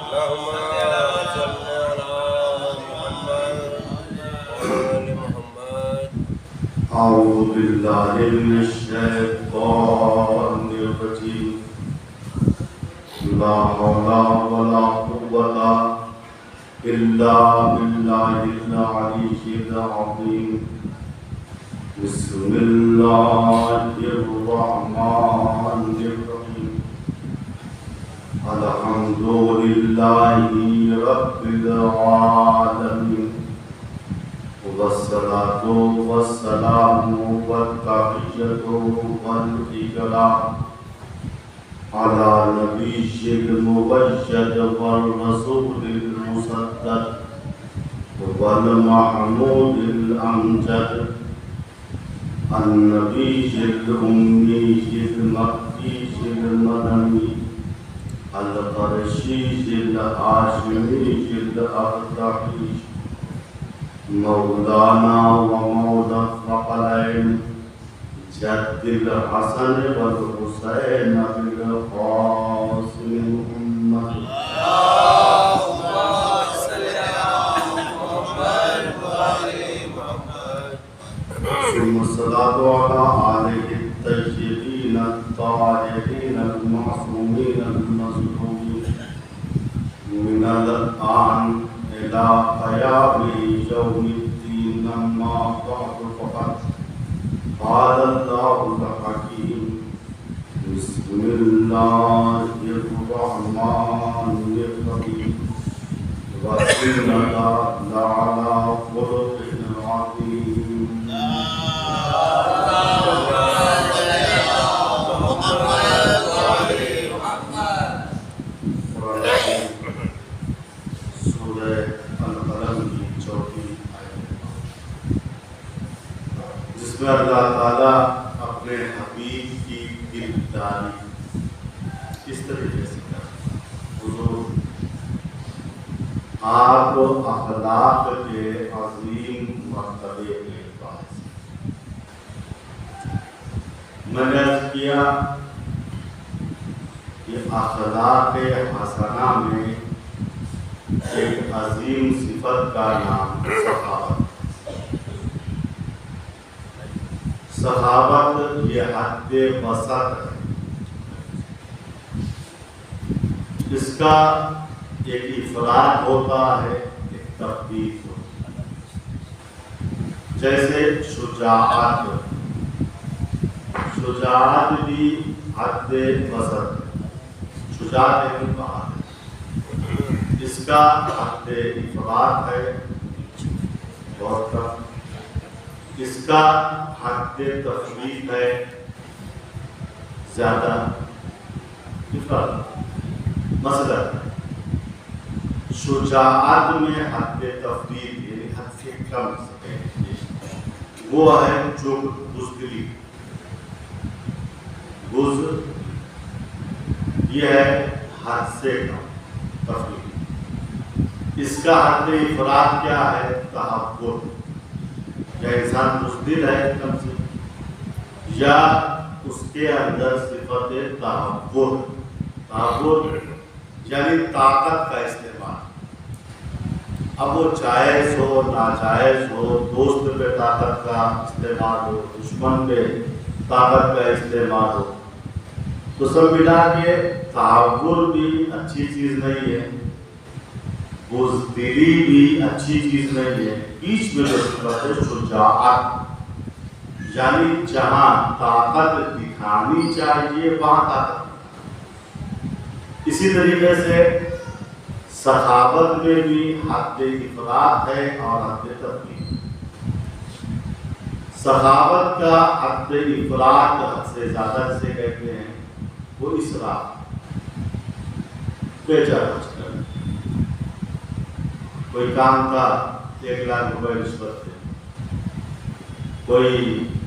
أعوذ بالله من الشيطان الرجيم لا حول ولا قوة إلا بالله العلي العظيم بسم الله الرحمن الرحيم الحمد لله رب العالمين والصلاة والسلام والتحية والإكرام على نبي المبشر والرسول المصدق والمحمود الأمجد النبي الأمي المكي المدني القرشي الهاشمي الأقطعي مولانا ومولى الثقلين جد الحسن والحسين بالقاسم محمد اللهم صل على محمد وآل محمد ثم الصلاة على آله الطيبين الطاهرين المعصومين المظلومين من الآن إلى قيام يوم الدين أما بعد فقد قال الله الحكيم بسم الله الرحمن الرحيم وإنك لعلى خلق عظيم جس میں اللہ تعالیٰ اپنے حبیب کی گرفتاری کس طریقے سے کرتے حضور آپ اخلاق کے عظیم مرتبے کے پاس میں نے عرض کیا کہ اخلاق حسنہ میں ایک عظیم صفت کا نام صحابت. صحابت یہ حد وسط ہے. اس کا ایک افراد ہوتا ہے، ایک تفدید ہوتا ہے. جیسے شجاعت بھی حد وسط ہے. شجاعت ایک بات ہے، اس کا حد افراد ہے بہت کم، اس کا حد تفویض ہے زیادہ. مثلا شجاعت میں حد تفویض یعنی حد سے کم وہ ہے جو بزدلی، بزد یہ ہے حد سے کم تفویض. اس کا حد افراد کیا ہے؟ تحفظ. یا انسان بزدل ہے کم سے، یا اس کے اندر صفت تحفظ یعنی طاقت کا استعمال. اب وہ جائز ہو ناجائز ہو، دوست پہ طاقت کا استعمال ہو، دشمن پہ طاقت کا استعمال ہو، تو سب ملا کے تحفظ بھی اچھی چیز نہیں ہے، بزدلی بھی اچھی چیز نہیں ہے. بیچ میں جو صفت ہے شجاعت، یعنی جہاں طاقت دکھانی چاہیے وہاں طاقت. اسی طریقے سے سخاوت میں بھی حد افراد ہے اور حد تفویض. سخاوت کا حد افراد حد سے زیادہ سے کہتے ہیں وہ اسراف، بیچا خرچ کرنا. کوئی کام کا 1 لاکھ روپے رشوت تھے، کوئی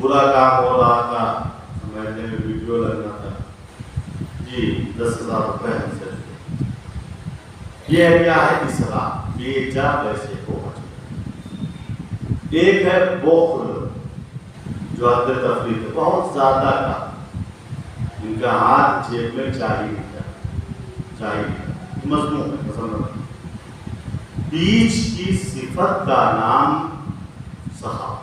برا کام ہو رہا تھا، سمجھنے میں ویڈیو لگنا تھا، جی 10,000 روپے ہم سے. یہ کیا ہے؟ اسراف، بیچا پیسے کو. ایک ہے بخل جو حد تفریح ہے، بہت زیادہ کا، ان کا ہاتھ جیب میں چاہیے. مضمون ہے مثلا بیچ کی صفت کا نام سخا،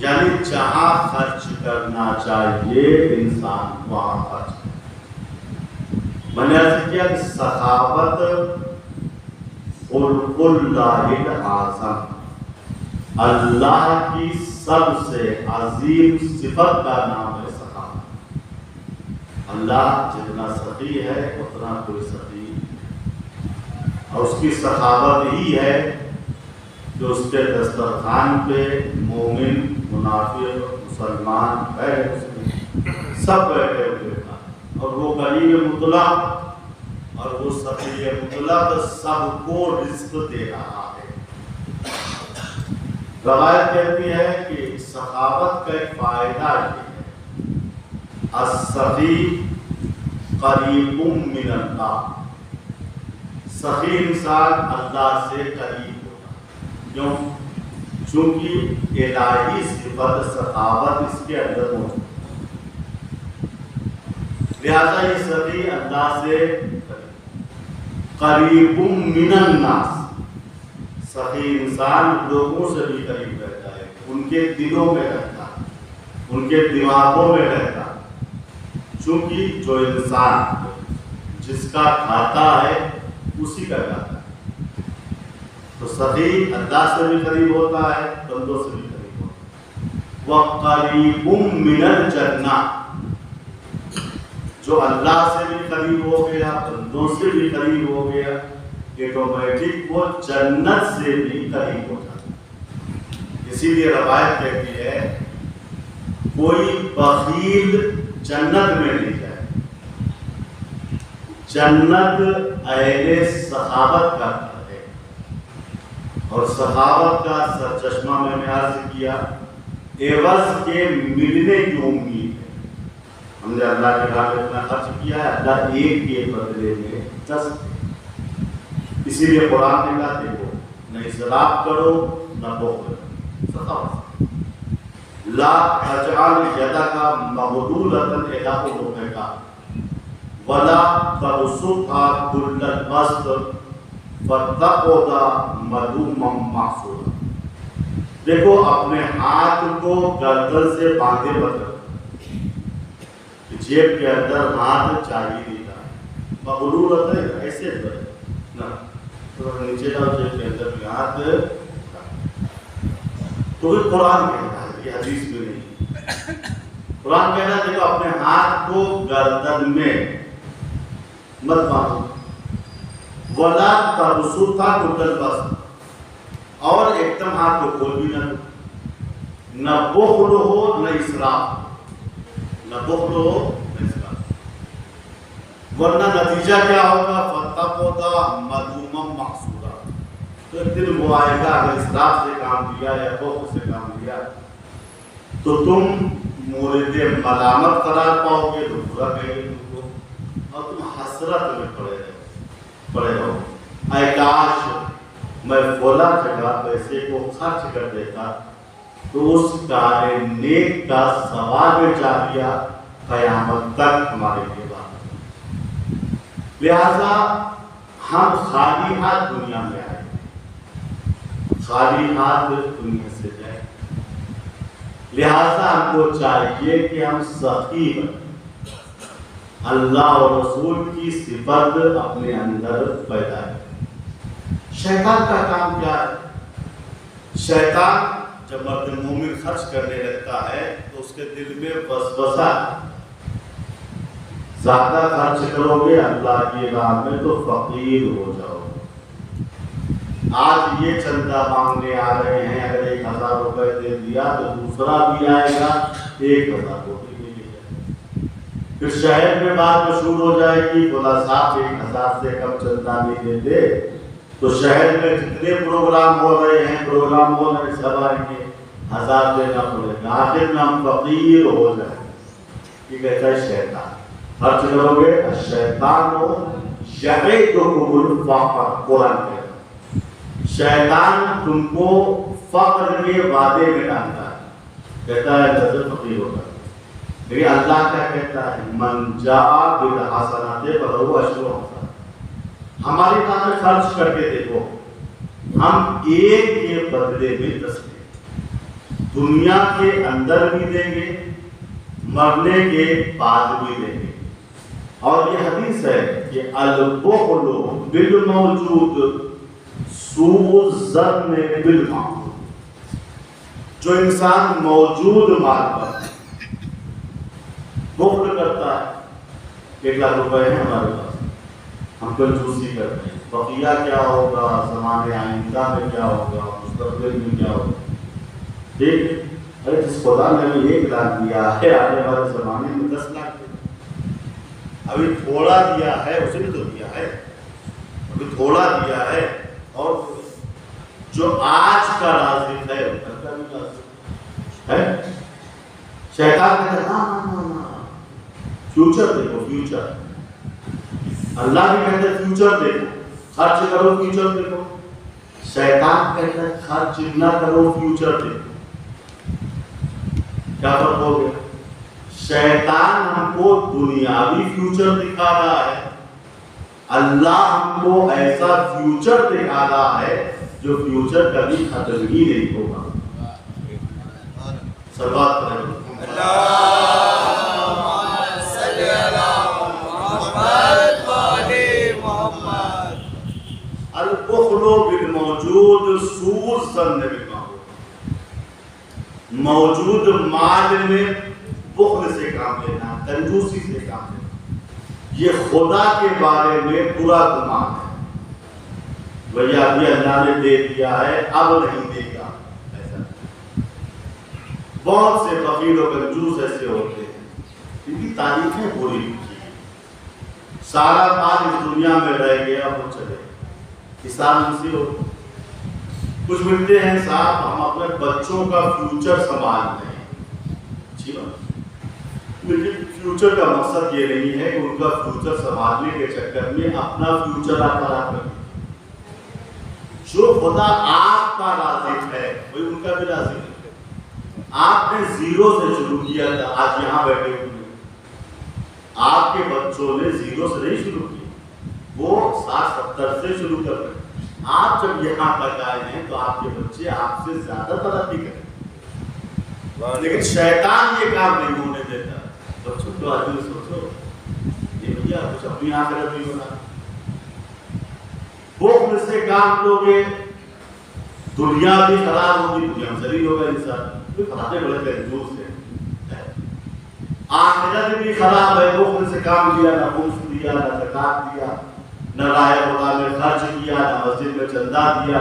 یعنی جہاں خرچ کرنا چاہیے انسان وہاں خرچ کرے۔ میں نے عرض کیا کہ سخاوت خلق اللہ الاعظم، اللہ کی سب سے عظیم صفت کا نام ہے سخاوت۔ اللہ جتنا سخی ہے اتنا کوئی سخی نہیں، اور اس کی سخاوت ہی ہے کہ اس کے دسترخوان پہ مومن، منافق، مسلمان، غیر مسلم سب بیٹھے ہوئے تھا، اور وہ غریب مطلق اور وہ سخی مطلق سب کو رزق دے رہا ہے۔ روایت کہتی ہے کہ سخاوت کا ایک فائدہ یہ ہے، السخی قریب من اللہ، سخی انسان اللہ سے قریب ہوتا ہے۔ کیوں؟ چونکہ الہی صفت سخاوت اس کے اندر موجود ہے، لہذا یہ سخی اللہ سے قریب من الناس، سخی انسان لوگوں سے بھی قریب رہتا ہے، ان کے دلوں میں رہتا ہے، ان کے دماغوں میں رہتا ہے، چونکہ جو انسان جس کا کھاتا ہے اسی کا کھاتا ہے، تو سخی اللہ سے بھی قریب ہوتا ہے، بندوں سے بھی قریب ہوتا ہے۔ وَقَرِيبٌ مِّنَ الْجَنَّةِ، جو اللہ سے بھی قریب ہو گیا، بندوں سے بھی قریب ہو گیا، آٹومیٹک وہ جنت سے بھی قریب ہو جاتا ہے۔ اسی لیے روایت کہتی ہے کوئی بخیل جنت میں نہیں جائے، جنت اہل سخاوت کا گھر ہے، اور سخاوت کا سرچشمہ میں نے عرض کیا عوض کے ملنے کی امید ہے۔ ہم نے اللہ کے راہ میں اتنا خرچ کیا ہے، اللہ ایک کے بدلے میں 10 دے۔ اسی لیے قرآن نے کہا دیکھو نہ اسراف کرو نہ بخل کرو، سخاوت۔ لا تجعل یدک مغلولۃ الی عنقک ولا تبسطها کل البسط فتقعد ملوما محسورا۔ دیکھو اپنے ہاتھ کو گردن سے باندھے مت رکھو، جیب کے اندر ہاتھ چاہیے نہیں تھا، مغلولۃ ایسے نہ نیچے جاؤ جیب کے اندر بھی ہاتھ، تو یہ قرآن کہتا ہے، یہ حدیث میں نہیں۔ قرآن کہتا ہے دیکھو اپنے ہاتھ کو گردن میں مت باندھو، ولا تبسطها کل البسط، اور ایک دم ہاتھ کو کھول بھی نہ دو، نہ بخل ہو نہ اسراف، نہ بخل ہو نہ اسراف، ورنہ نتیجہ کیا ہوگا؟ فتقعد ملوما محسورا، تو ایک دن وہ آئے گا اگر اسراف سے کام لیا یا بخل سے کام لیا تو تم مورد ملامت قرار پاؤ گے، تو برا کہیں گے تم کو، اور تم حسرت میں پڑے رہو، اے کاش میں فلاں جگہ پیسے کو خرچ کر دیتا تو اس کار نیک کا ثواب جاریہ قیامت تک ہمارے لیے بات۔ لہذا ہم خالی ہاتھ دنیا میں آئے، خالی ہاتھ دنیا سے جائیں، لہذا ہم کو چاہیے کہ ہم سخی بنیں، اللہ اور رسول کی صفت اپنے اندر پیدا کریں۔ شیطان کا کام کیا ہے؟ شیطان جب مرد مومن خرچ کرنے لگتا ہے تو اس کے دل میں وسوسہ ہے، زیادہ خرچ کرو گے اللہ کی راہ میں تو فقیر ہو جاؤ گے۔ آج یہ چندہ مانگنے آ رہے ہیں، اگر 1000 روپے دے دیا تو دوسرا بھی آئے گا 1000 روپے دے دیا، پھر شہر میں بات مشہور ہو جائے گی فلاں صاحب 1000 سے کم چندہ نہیں دیتے، تو شہر میں جتنے پروگرام ہو رہے ہیں سب آئیں گے، 1000 دینا پڑے گا، آخر میں ہم فقیر ہو جائیں گے۔ یہ کہتا ہے شیطان، خرچ کرو گے الشیطان یعدکم الفقر، قرآن کہتا ہے شیطان تم کو فقر کے وعدے میں ڈالتا ہے، کہتا ہے نظر فقیر ہوگا، لیکن اللہ کیا کہتا ہے من جاء بالحسنۃ فلہ عشر امثالها، ہماری راہ میں خرچ کر کے دیکھو، ہم ایک کے بدلے میں 10 دیں، دنیا کے اندر بھی دیں گے، مرنے کے بعد بھی دیں گے۔ اور یہ حدیث ہے کہ البخل بالموجود سوء الظن بالمعدوم، جو انسان موجود مال پر بخل کرتا ہے، 1 لاکھ روپے ہیں ہمارے پاس، ہم کنجوسی کرتے ہیں، بقیہ کیا ہوگا، زمانے آئندہ میں کیا ہوگا، مستقبل میں کیا ہوگا، ٹھیک ہے؟ ارے جس خدا نے ہمیں 1 لاکھ دیا ہے، آنے والے زمانے میں 10 لاکھ دیا، ابھی تھوڑا دیا ہے، اسے بھی تو دیا ہے، ابھی تھوڑا دیا ہے، اور جو آج کا رازق ہے کل کا بھی رازق ہے۔ شیطان کہتا ہے فیوچر دیکھو، فیوچر، اللہ بھی کہتے ہیں فیوچر دیکھو، خرچ کرو، فیوچر دیکھو، شیطان کہتا ہے خرچ نہ کرو، فیوچر دیکھو۔ کیا فرق ہو گیا؟ شیطان ہم کو دنیاوی فیوچر دکھا رہا ہے، اللہ ہم کو ایسا فیوچر دکھا رہا ہے جو فیوچر کبھی ختم ہی نہیں ہوگا۔ سلوات پڑھیں۔ البخل بالموجود سوء الظن بالمعدوم، موجود مال میں بخل سے کام لینا، کنجوسی سے کام لینا، یہ خدا کے بارے میں برا گمان ہے۔ بھیا ابھی اللہ نے دے دیا ہے، اب نہیں دے گا، ایسا بہت سے فقیر و کنجوس ایسے ہوتے ہیں، ان کی تعریفیں بری ہوتی ہیں، سارا مال اس دنیا میں رہ گیا، وہ چلے کسان اسی ہو، کچھ ملتے ہیں صاحب ہم اپنے بچوں کا فیوچر سنبھالتے ہیں، اچھی بات، لیکن فیوچر کا مقصد یہ نہیں ہے کہ ان کا فیوچر سنبھالنے کے چکر میں اپنا فیوچر آپ خراب کریں۔ جو خدا آپ کا رازق ہے وہی ان کا بھی رازق ہے۔ آپ نے 0 سے شروع کیا تھا، آج یہاں بیٹھے ہوئے، آپ کے بچوں نے 0 سے نہیں شروع کیا، وہ 60-70 سے شروع کر رہے ہیں۔ آپ جب یہاں تک آئے ہیں تو آپ کے بچے آپ سے زیادہ ترقی کریں، لیکن شیطان یہ کام نہیں ہونے دیتا۔ بچوں کو آدمی سوچو، یہ بھیا کچھ اپنی آخرت نہیں ہونا، بخل سے کام لو گے دنیا بھی خراب ہوگی، دنیا میں ذلیل ہوگا انسان، خرابے بڑے کنجوس ہیں، آخرت بھی خراب ہے، بخل سے کام لیا، نہ خمس دیا، نہ زکات دیا، نہ راہ خدا میں خرچ کیا، نہ مسجد میں چندہ دیا،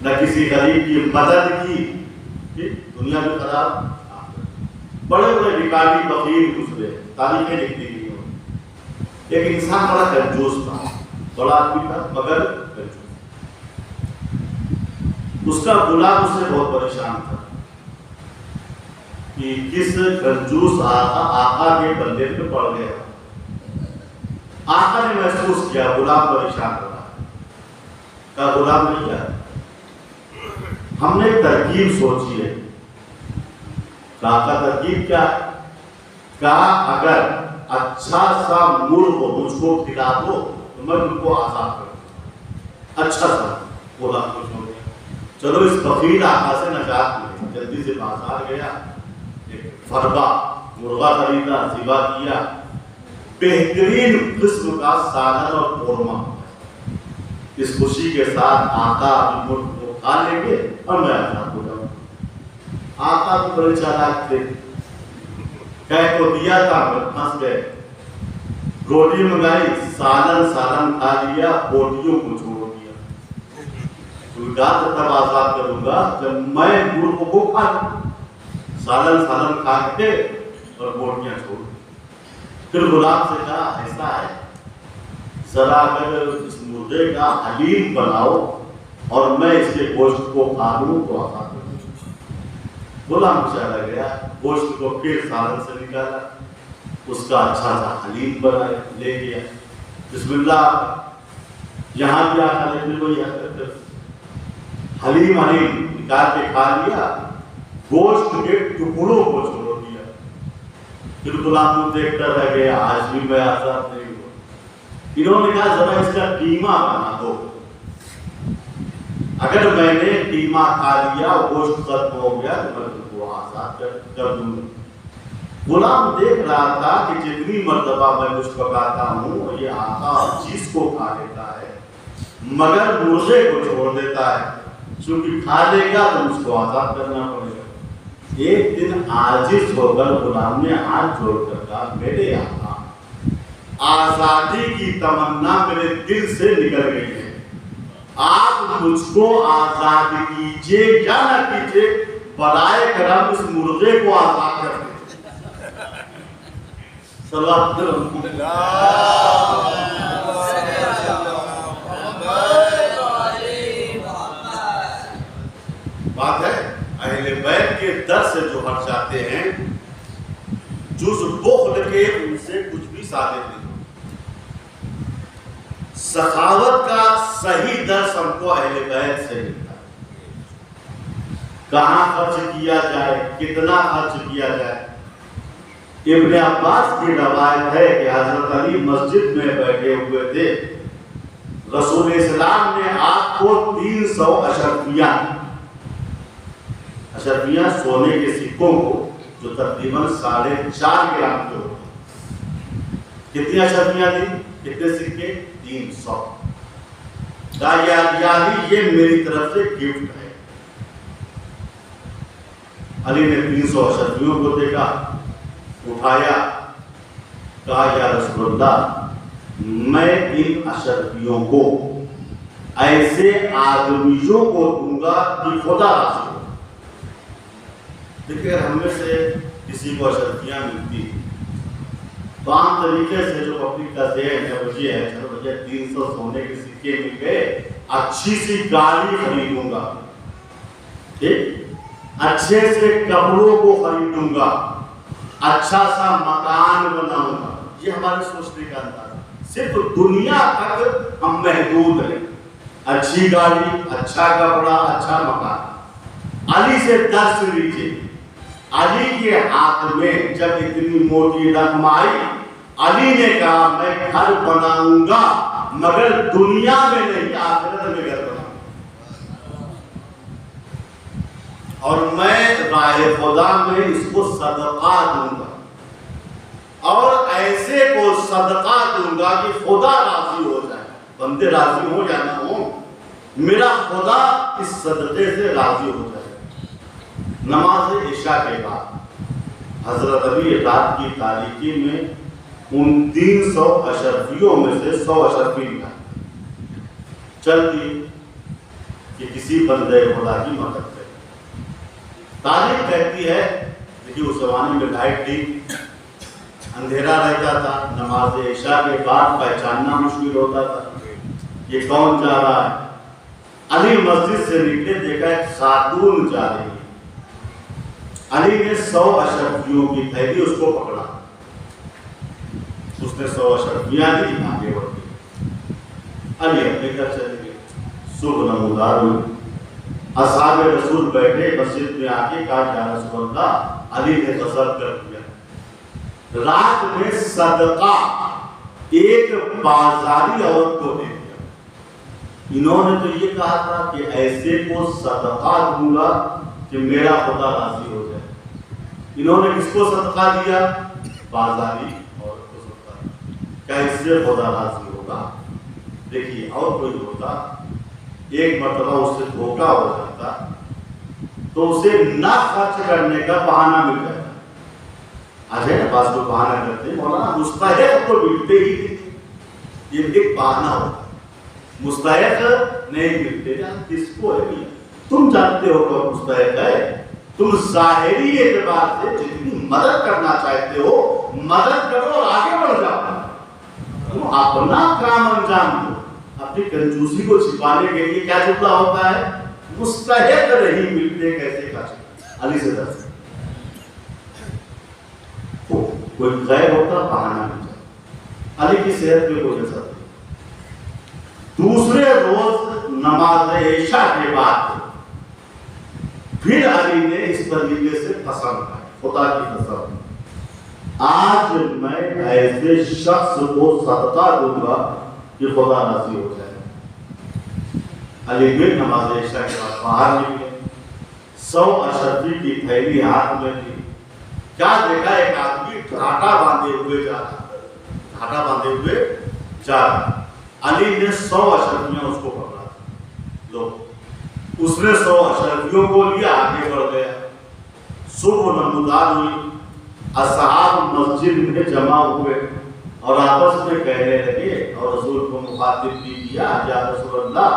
نہ کسی غریب کی مدد کی، دنیا میں خراب۔ بڑے بڑے ریکارڈی فقیر گزرے، تاریخیں لکھ دی گئی، ایک انسان بڑا کنجوس تھا، بڑا آدمی تھا مگر کنجوس، اس کا غلام اس سے بہت پریشان تھا کہ کس کنجوس آقا کے بندے پہ پڑ گیا۔ آقا نے محسوس کیا غلام پریشان ہو رہا ہے، کہا غلام نہیں ہے، ہم نے ترکیب سوچی ہے۔ کہا ترکیب کیا ہے؟ کہا اگر اچھا سا مرغ مجھ کو کھلا دو تو میں ان کو آزاد کر دوں، اچھا سا۔ غلام خوش ہو گیا، چلو اس فقیر آقا سے نجات ملی، جلدی سے بازار گیا، ایک فربا مرغا خریدا، ذبح کیا، بہترین قسم کا سالن اور قورمہ، اس خوشی کے ساتھ آقا مرغ کو کھا لیں گے اور میں آزاد ہو جاؤں۔ آقا بھی بڑے چالاک تھے، کہہ کو دیا تھا پھنس گئے، روٹی منگائی، سالن کھا لیا، بوٹیوں کو چھوڑ دیا۔ کہا تب آزاد کروں گا جب میں مرغ کو کھا لوں، سالن کھا کے اور بوٹیاں چھوڑ۔ پھر غلام سے کہا ایسا ہے ذرا اگر اس مرغے کا حلیم بناؤ اور میں اس کے گوشت کو کھا لوں تو آزاد کر دوں۔ غلام چلا گیا، گوشت کو پھر سالن سے نکالا، اس کا اچھا سا حلیم بنا لے گیا، بسم اللہ، یہاں بھی آقا نے وہی حرکت، حلیم نکال کے کھا لیا، گوشت کے ٹکڑوں کو چھوڑ دیا۔ پھر غلام کو دیکھتا رہ گیا، آج بھی میں آزاد نہیں ہوا۔ انہوں نے کہا ذرا اس کا قیمہ بنا دو، اگر میں نے قیمہ کھا لیا گوشت ختم ہو گیا تو میں تم کو آزاد کر دوں گا۔ غلام دیکھ رہا تھا کہ جتنی مرتبہ میں گوشت پکاتا ہوں یہ آقا چیز کو کھا لیتا ہے مگر مرغے کو چھوڑ دیتا ہے، چونکہ کھا لے گا تو اس کو آزاد کرنا پڑے گا۔ ایک دن عاجز ہو کر غلام نے ہاتھ جوڑ کر کہا میرے آقا آزادی کی تمنا میرے دل سے نکل گئی ہے، آپ مجھ کو آزاد کیجئے یا نہ کیجئے، برائے کرم اس مرغے کو آزاد کر دیں۔ صلوات بات ہے اہل بیت کے در سے جو ہٹ جاتے ہیں جز بخل کے ان سے کچھ بھی ثابت نہیں۔ سخاوت کا صحیح درس ہم کو اہل بیت سے ملتا ہے، کہاں خرچ کیا جائے، کتنا خرچ کیا جائے۔ ابن عباس کی روایت ہے کہ حضرت علی مسجد میں بیٹھے ہوئے تھے، رسول اسلام نے آپ کو 300 اشرفیاں سونے کے سکوں کو جو تقریباً 4.5 گرام کے ہوتے ہیں، کتنی اشرفیاں تھیں، کتنے سکے، 300۔ یعنی یہ میری طرف سے گفٹ ہے۔ علی نے 300 اشرفیوں کو دیکھا، اٹھایا، کہا یا رسول اللہ میں ان اشرفیوں کو ایسے آدمیوں کو دوں گا کہ خدا راضی ہو۔ دیکھیں اگر ہم میں سے کسی کو اشرفیاں ملتی تو عام طریقے سے جو پبلک کا ذہن ہے وہ یہ ہے چلو بھیا 300 سونے کے سکے مل گئے، اچھی سی گاڑی خریدوں گا، ٹھیک، اچھے سے کپڑوں کو خریدوں گا، اچھا سا مکان بناؤں گا۔ یہ ہمارے سوچنے کا انداز ہے، صرف دنیا تک ہم محدود ہیں، اچھی گاڑی، اچھا کپڑا، اچھا مکان۔ علی سے درس لیجیے، علی کے ہاتھ میں جب اتنی موٹی رقم آئی، علی نے کہا میں گھر بناؤں گا مگر دنیا میں نہیں، آخرت میں گھر بناؤں گا، اور میں راہ خدا میں اس کو صدقہ دوں گا، اور ایسے کو صدقہ دوں گا کہ خدا راضی ہو جائے۔ بندے راضی ہو یا نہ ہو، میرا خدا اس صدقے سے راضی ہو جائے۔ نماز عشاء کے بعد حضرت علی رات کی تاریکی میں ان 300 اشرفیوں میں سے 100 اشرفی نکالے، چل دی کہ کسی بندے خدا کی مدد کرے۔ تاریخ کہتی ہے کہ اس زمانے میں لائٹ تھی، اندھیرا رہتا تھا، نماز عشاء کے بعد پہچاننا مشکل ہوتا تھا یہ کون جا رہا ہے۔ علی مسجد سے نکلے، دیکھا ایک خاتون جا رہی ہے، علی نے 100 اشرفیوں کی تھیلی اس کو پکڑا، اس نے 100 اشرفیاں دی، آگے بڑھ گئی، علی اپنے گھر چلے گئے۔ صبح نمودار ہوئی، اصحاب رسول بیٹھے مسجد میں آ کے کہا یا رسول اللہ علی نے غصب کر دیا۔ رات میں صدقہ ایک بازاری عورت کو دے دیا۔ انہوں نے تو یہ کہا تھا کہ ایسے کو صدقہ دوں گا کہ میرا خدا راضی ہو جائے۔ انہوں نے کس کو صدقہ دیا؟ بازاری عورت کو صدقہ دیا۔ کیا اس سے خدا راضی ہوگا؟ دیکھیے اور کوئی ہوتا ایک مرتبہ اس سے دھوکا ہو جاتا تو اسے نہ خرچ کرنے کا بہانہ مل جاتا۔ آج ہے نا بعض لوگ بہانہ کرتے ہیں مولانا مستحق تو ملتے ہی نہیں، یہ ایک بہانہ ہوتا ہے، مستحق نہیں ملتے، کس کو ہے؟ تم جانتے ہو کہ مستحق ہے، تم ظاہری اعتبار سے جتنی مدد کرنا چاہتے ہو مدد کرو اور آگے بڑھ جاؤ، تم اپنا کام انجام دو۔ اپنی کنجوسی کو چھپانے کے لیے کیا جملہ ہوتا ہے؟ مستحق نہیں ملتے کیسے کا چاہتا۔ علی سے درس کوئی غیر ہوتا بہانہ مل جاتا، علی کی صحت پہ کوئی اثر نہیں۔ دوسرے روز نماز عشاء کے بعد پھر علی نے اس طریقے سے قسم کھائی، خدا کی قسم، آج میں ایسے شخص کو صدقہ دوں گا کہ خدا راضی ہو جائے۔ علی پھر نماز عشاء کے بعد باہر نکلے، 100 اشرفی کی تھیلی ہاتھ میں تھی، کیا دیکھا ایک آدمی گھاٹا باندھے ہوئے جا رہا۔ علی نے 100 اشرفیاں اس کو پکڑا، لو اس نے 100 اشرفیوں کو لیا، آگے بڑھ گیا۔ صبح نمودار ہوئی، اصحاب مسجد میں جمع ہوئے اور آپس میں کہنے لگے اور رسول کو مخاطب بھی کیا، یا رسول اللہ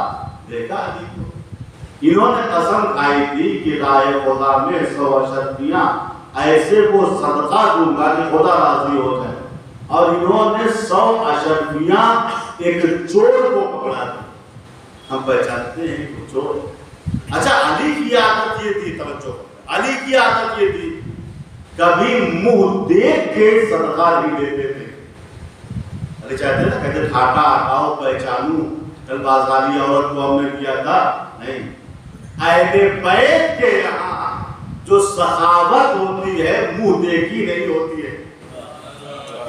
دیکھا علی کو، انہوں نے قسم کھائی تھی کہ راہ خدا میں 100 اشرفیاں ایسے وہ صدقہ دوں گا کہ خدا راضی ہو جائے، اور انہوں نے 100 اشرفیاں ایک چور کو پکڑا دی۔ ہم پہچانتے ہیں کہ چور، اچھا علی کی عادت یہ تھی، توجہ، علی کی عادت یہ تھی کبھی منہ دیکھ کے صدقہ نہیں دیتے تھے۔ علی چاہتے نا کہتے کھاٹا ہٹاؤ پہچانوں، کل بازاری عورت کو ہم نے کیا تھا، نہیں، اہل بیت کے یہاں جو سخاوت ہوتی ہے منہ دیکھی نہیں ہوتی ہے،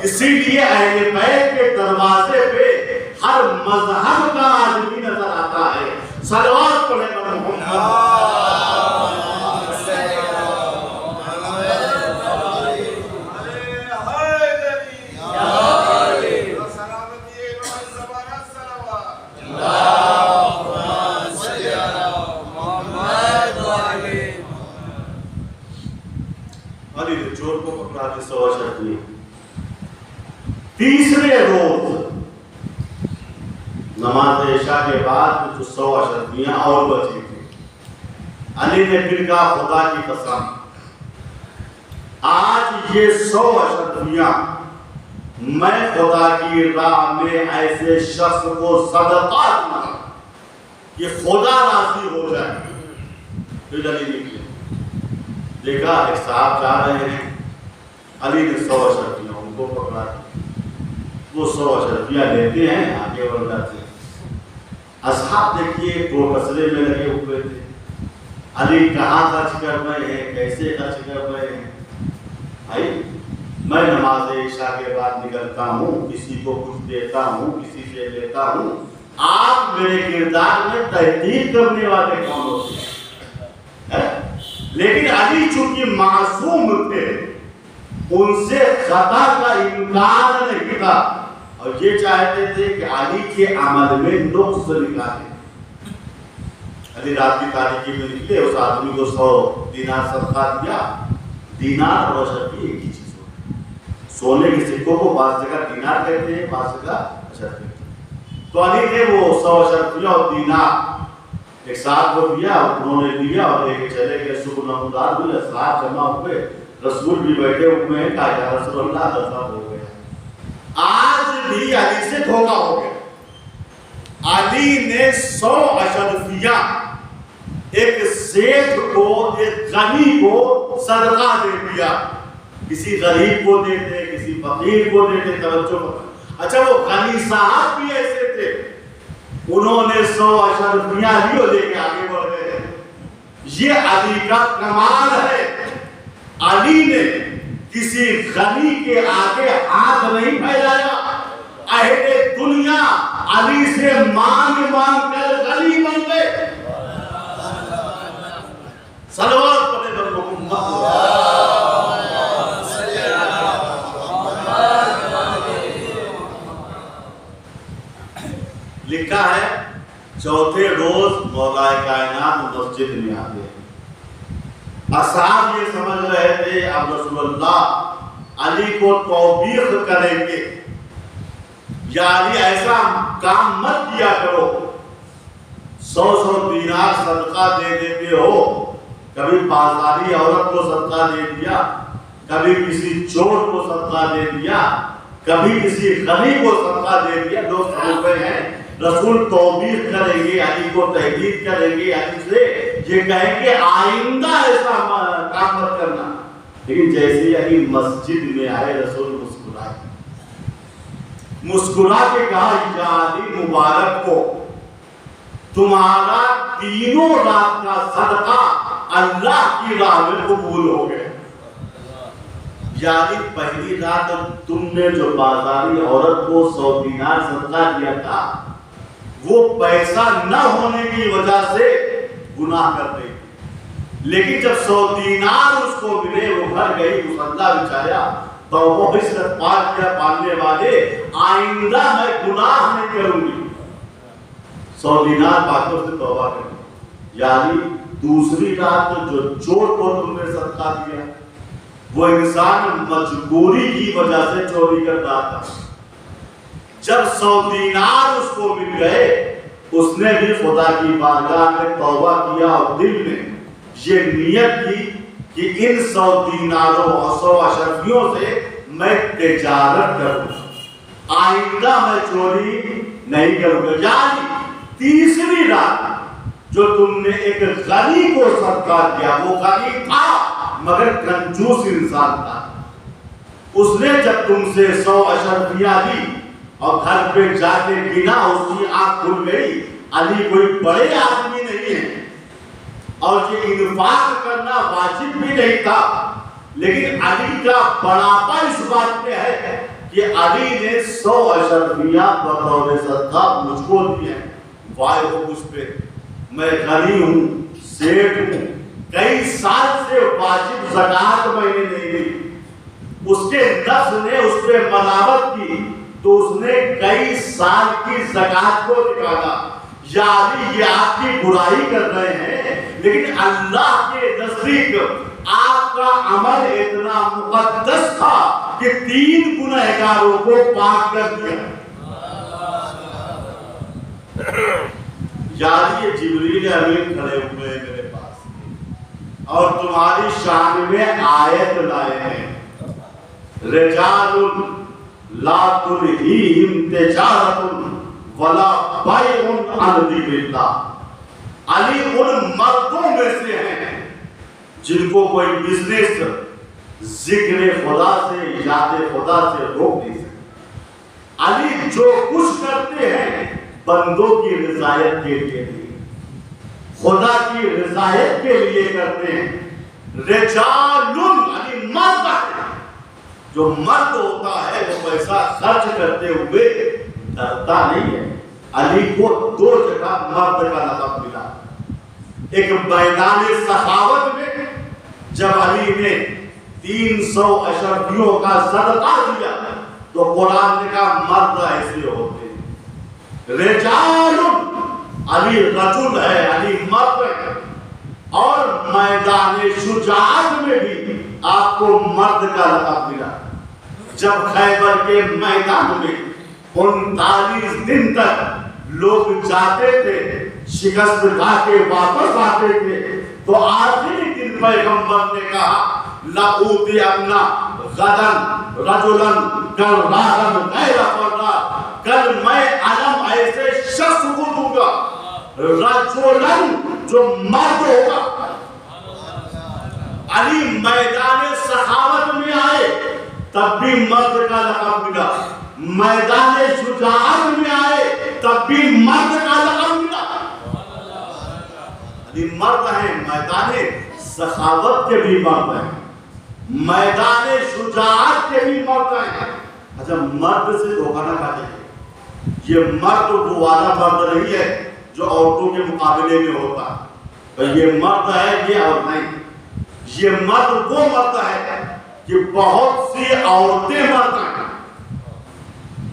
اسی لیے اہل بیت کے دروازے پہ ہر مذہب کا آدمی نظر آتا ہے۔ صلوات پڑھے بر محمد۔ تیسرے روز نماز عشاء کے بعد کچھ 100 اشرفیاں اور بچی تھی۔ علی نے پھر کہا خدا کی قسم، آج یہ 100 اشرفیاں میں خدا کی راہ میں ایسے شخص کو صدقہ دوں گا کہ خدا راضی ہو جائے۔ پھر علی نکلے، دیکھا ایک صاحب جا رہے ہیں، علی نے 100 اشرفیاں ان کو پکڑا، وہ 100 اشرفیاں لیتے ہیں، آگے بڑھ جاتے ہیں۔ اصحاب دیکھیے دو مسئلے میں لگے ہوئے تھے، علی کہاں خرچ کر رہے ہیں، کیسے خرچ کر رہے ہیں۔ بھائی میں نماز عشاء کے بعد نکلتا ہوں، کسی کو کچھ دیتا ہوں، کسی سے لیتا ہوں، آپ میرے کردار میں تحقیق کرنے والے کون ہوتے ہیں؟ لیکن علی چونکہ معصوم تھے، ان سے خطا کا امکان نہیں تھا، اور یہ چاہتے تھے کہ علی کے عمل میں نقص نکالے۔ علی رات کی تاریکی میں نکلے، اس آدمی کو 100 دینار صدقہ دیا۔ دینار اور اشرفی ایک ہی چیز ہوتی ہے، سونے کے سکوں کو بعض جگہ دینار کہتے ہیں، بعض جگہ اشرفی۔ تو علی نے وہ 100 اشرفیاں اور دینار ایک ساتھ کو دیا، انہوں نے لیا اور لے کے چلے گئے۔ صبح نمودار ہوئے، اصحاب جمع ہوئے، رسول بھی بیٹھے ہوئے ہیں، کہا یا رسول اللہ غضب ہو گیا۔ آج بھی علی سے دھوکہ ہو گیا۔ علی نے 100 اشرفیاں ایک سیٹھ کو، ایک غنی کو صدقہ دے دیا۔ کسی غریب کو دیتے، کسی فقیر کو دیتے، توجہ۔ اچھا وہ غنی صاحب بھی ایسے تھے، انہوں نے 100 اشرفیاں لی اور لے کے آگے بڑھ گئے۔ یہ علی کا کمال ہے، علی نے کسی غنی کے آگے ہاتھ نہیں پھیلایا۔ اہل دنیا علی سے مانگ مانگ کر غنی بن گئے۔ صلوات پڑھے بر محمد۔ لکھا ہے چوتھے روز مولا کائنات مسجد میں آ گئے۔ اصحاب یہ سمجھ رہے تھے اب رسول اللہ علی کو توبیخ کریں گے، یا علی ایسا کام مت کیا کرو، 100 دینار صدقہ دے دیتے ہو، کبھی بازاری عورت کو صدقہ دے دیا، کبھی کسی چور کو صدقہ دے دیا، کبھی کسی غنی کو صدقہ دے دیا، لوگ سمجھتے ہیں رسول توبیخ کریں گے، علی کو تحقیق کریں گے، علی سے یہ کہیں گے آئندہ ایسا کام مت کرنا۔ لیکن جیسے علی مسجد میں آئے، رسول مسکرائے، مسکرا کے کہا یا علی مبارک کو، تمہارا تینوں رات کا صدقہ اللہ کی راہ میں قبول ہو گئے۔ یعنی پہلی رات تم نے جو بازاری عورت کو 100 دینار صدقہ دیا تھا وہ پیسہ نہ ہونے کی وجہ سے گناہ کر گئی، لیکن جب 100 دینار اس کو ملے وہ گھر گئی، مصلی بچھایا، توبہ استغفار کیا، پالنے والے آئندہ میں گناہ نہیں کروں گی، 100 دینار پا کر سے توبہ کریں۔ یعنی دوسری رات جو چور کو تم نے صدقہ دیا وہ انسان مجبوری کی وجہ سے چوری کر رہا تھا، جب 100 دینار اس کو مل گئے اس نے بھی خدا کی بارگاہ میں توبہ کیا اور دل میں یہ نیت کی کہ ان 100 دیناروں اور 100 اشرفیوں سے میں تجارت کروں، آئندہ میں چوری نہیں کروں گا۔ یعنی تیسری رات جو تم نے ایک غنی کو صدقہ کیا، وہ غنی تھا مگر کنجوس انسان تھا، اس نے جب تم سے 100 اشرفیاں دی اور گھر پہ جا کے گنا، اس کی آنکھ کھل گئی، علی کوئی بڑے آدمی نہیں ہے اور یہ انفاق کرنا واجب بھی نہیں تھا، لیکن علی کا بڑاپا اس بات میں ہے کہ علی نے 100 اشرفیاں بطور صدقہ مجھ کو دی ہیں۔ وائے ہو مجھ پہ، میں غنی ہوں، سیٹ ہوں، کئی سال سے واجب زکات میں نے نہیں دی، اس کے نفس نے اس پہ ملامت کی تو اس نے کئی سال کی زکات کو نکالا۔ یعنی یہ آپ کی برائی کر رہے ہیں، لیکن اللہ کے نزدیک آپ کا عمل اتنا مقدس تھا کہ 3 گنہگاروں کو پاک کر دیا۔ یعنی یہ جبریل امین کھڑے ہوئے ہیں میرے پاس اور تمہاری شان میں آیت لائے ہیں، رجال لا تلہیہم تجارت ولا بیع عن ذکر اللہ۔ علی ان مردوں میں سے ہیں جن کو کوئی بزنس ذکر خدا سے، یاد خدا سے روک نہیں سکتا۔ علی جو کچھ کرتے ہیں بندوں کی رضایت کے لیے، خدا کی رضایت کے لیے کرتے ہیں۔ رجال علی مرد ہے، جو مرد ہوتا ہے وہ پیسہ خرچ کرتے ہوئے ڈرتا نہیں ہے۔ علی کو 2 جگہ مرد کا لقب ملا، ایک میدان سخاوت میں جب علی نے 300 اشرفیوں کا صدقہ دیا تو قرآن نے کہا مرد ایسے ہوتے ہیں۔ رجال علی رجل ہے، علی مرد ہے، اور میدان شجاعت میں بھی آپ کو مرد کا لقب ملا۔ جب خیبر کے میدان میں 39 دن تک لوگ جاتے تھے، شکست کھا کے واپس آتے تھے، تو آخری دن پیغمبر نے کہا لَأُوتِيَنَّ غَدًا رَجُلًا كَرَّارًا غَيْرَ فَرَّارٍ، کل میں علم ایسے شخص کو دوں گا، رجلن جو مرد ہوگا۔ علی میدان سخاوت میں آئے تب بھی مرد کا لقب ملا، میدان شجاعت میں آئے تب بھی مرد کا لقب ملا۔ علی مرد ہیں، میدان سخاوت کے بھی مرد ہیں، میدان شجاعت کے بھی مرد ہیں۔ اچھا، مرد سے دھوکہ نہ کھا جائے، یہ مرد وہ والا مرد نہیں ہے جو عورتوں کے مقابلے میں ہوتا ہے، یہ مرد ہے یہ اور نہیں، یہ مرد وہ مرد ہے کہ بہت سی عورتیں مرد ہیں،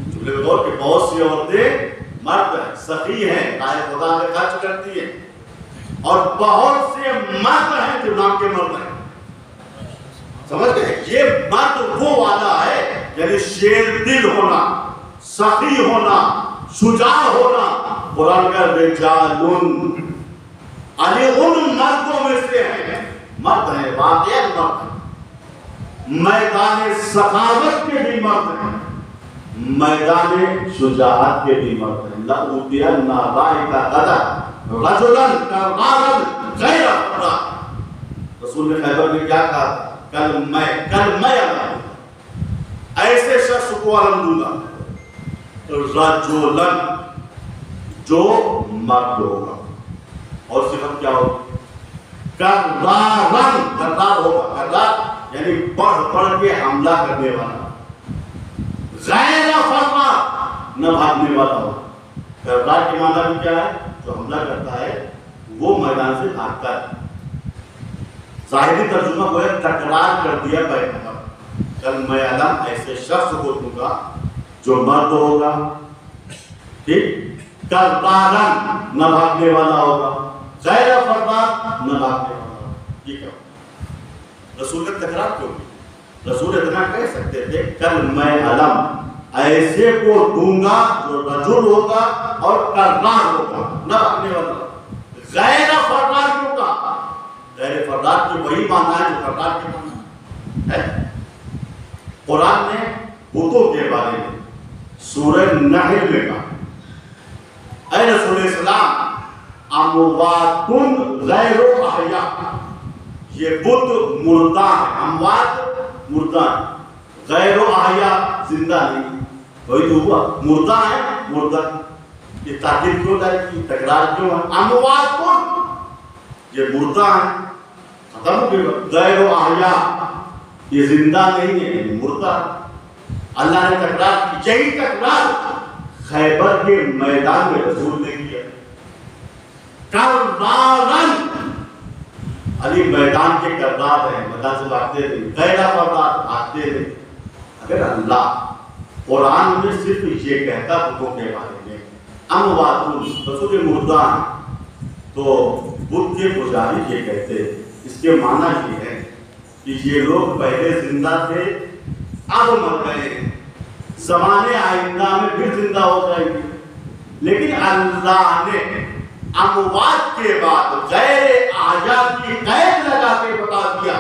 جملے میں غور کہ بہت سی عورتیں مرد ہیں، سخی ہیں، رائے خدا میں خرچ کرتی ہیں، اور بہت سے مرد ہیں جو نام کے مرد ہیں۔ سمجھ گئے؟ یہ مرد وہ والا ہے یعنی شیر دل ہونا، سخی ہونا، شجاع ہونا۔ قرآن کا رجال علی ان مردوں میں سے ہیں، مرد ہیں، واقعی مرد ہیں، میدان سخاوت کے بھی مرد ہیں، میدان شجاعت کے بھی مرد ہیں۔ لَأُوتِيَنَّ غَدًا رَجُلًا كَرَّارًا غَيْرَ فَرَّارٍ۔ رسول نے خیبر میں کیا کہا تھا؟ کل میں علم ایسے شخص کو علم دوں گا، رجلن جو مرد ہوگا، اور صفت کیا ہوگی؟ کرارن، کرار ہوگا، کرار یعنی بڑھ بڑھ کے حملہ کرنے والا، غیر فرار نہ بھاگنے والا ہو۔ فرار کے معنی بھی کیا ہے؟ جو حملہ کرتا ہے وہ میدان سے بھاگتا ہے۔ ظاہری ترجمہ کو ہے تکرار کر دیا پیغمبر، کل میں علم ایسے شخص کو دوں گا جو مرد ہوگا، ٹھیک، کرارن نہ بھاگنے والا ہوگا، غیر فرار نہ بھاگنے والا ہوگا۔ یہ کیا رسول کا تکرار کیوں؟ رسول اتنا کہہ سکتے تھے کل میں علم ایسے کو دوں گا جو رجل ہوگا اور کرار ہوگا، نہ بھاگنے والا ہوگا۔ غیر فرار کیوں کہا؟ غیر فرار کی وہی معنی ہے جو فرار کے معنی ہے۔ قرآن نے بتوں کے بارے میں سورہ نحل میں کہا، اے رسول اسلام اموات غیر احیاء، یہ بت مردہ ہے، اموات مردہ ہے، غیر احیاء زندہ نہیں، وہی تو ہوا مردہ ہے، مردہ۔ یہ تاکید کیوں ہے؟ تکرار کیوں ہے؟ اموات یہ مردہ ہے، ختم ہو گیا، غیر احیاء یہ زندہ نہیں ہے، یہ مردہ ہے۔ اللہ نے تکرار کی، یہی تکرار خیبر کے میدان میں رسول نے کیا۔ کرارن علی میدان کے کردار ہیں، میدان سے بھاگتے تھے، غیر فرار بھاگتے تھے۔ اگر اللہ قرآن میں صرف یہ کہتا بتوں کے بارے میں اموات رسول مردہ ہیں، تو بت کے پجاری یہ کہتے، اس کے معنی یہ ہے کہ یہ لوگ پہلے زندہ تھے، اب مر گئے، زمانے آئندہ میں پھر زندہ ہو جائیں گے۔ لیکن اللہ نے اموات کے بعد غیر احیاء کی قید لگا کے بتا دیا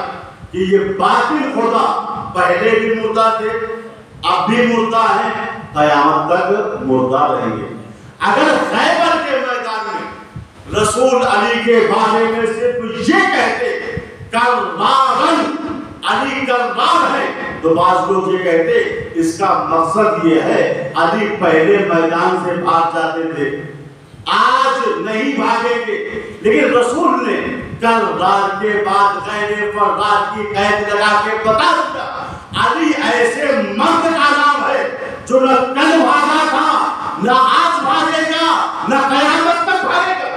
کہ یہ باطل خدا پہلے بھی مردہ تھے، اب بھی مردہ ہیں، قیامت تک مردہ رہیں گے۔ اگر خیبر کے میدان میں رسول علی کے بارے میں صرف یہ کہتے کرارن علی کرار ہے، تو بعض لوگ یہ کہتے اس کا مقصد یہ ہے علی پہلے میدان سے بھاگ جاتے تھے، آج نہیں بھاگیں گے۔ لیکن رسول نے کرار کے بعد غیر فرار کی قید لگا کے بتا دیا علی ایسے مرد کا نام ہے جو نہ کل بھاگا تھا، نہ آج بھاگے گا، نہ قیامت تک بھاگے گا۔